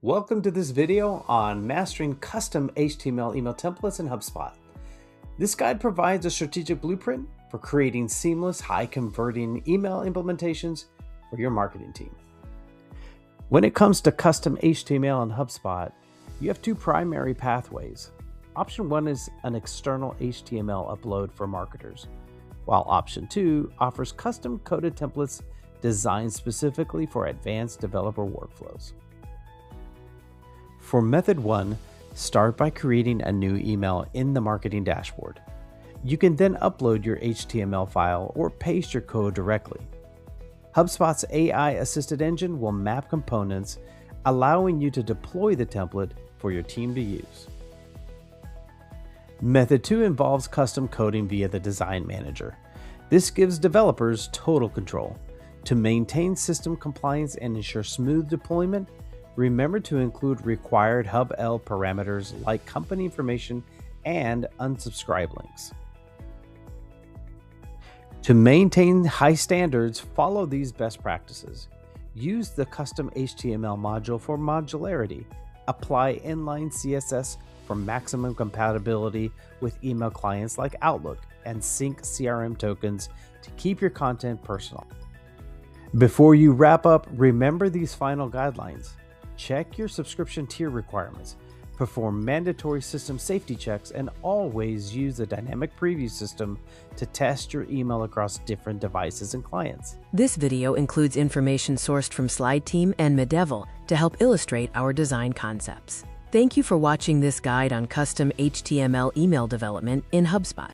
Welcome to this video on mastering custom HTML email templates in HubSpot. This guide provides a strategic blueprint for creating seamless, high-converting email implementations for your marketing team. When it comes to custom HTML in HubSpot, you have two primary pathways. Option 1 is an external HTML upload for marketers, while Option 2 offers custom coded templates designed specifically for advanced developer workflows. For method 1, start by creating a new email in the marketing dashboard. You can then upload your HTML file or paste your code directly. HubSpot's AI-assisted engine will map components, allowing you to deploy the template for your team to use. Method 2 involves custom coding via the Design Manager. This gives developers total control. To maintain system compliance and ensure smooth deployment, remember to include required HubL parameters like company information and unsubscribe links. To maintain high standards, follow these best practices. Use the custom HTML module for modularity. Apply inline CSS for maximum compatibility with email clients like Outlook, and sync CRM tokens to keep your content personal. Before you wrap up, remember these final guidelines. Check your subscription tier requirements, perform mandatory system safety checks, and always use the dynamic preview system to test your email across different devices and clients. This video includes information sourced from Slide Team and Medieval to help illustrate our design concepts. Thank you for watching this guide on custom HTML email development in HubSpot.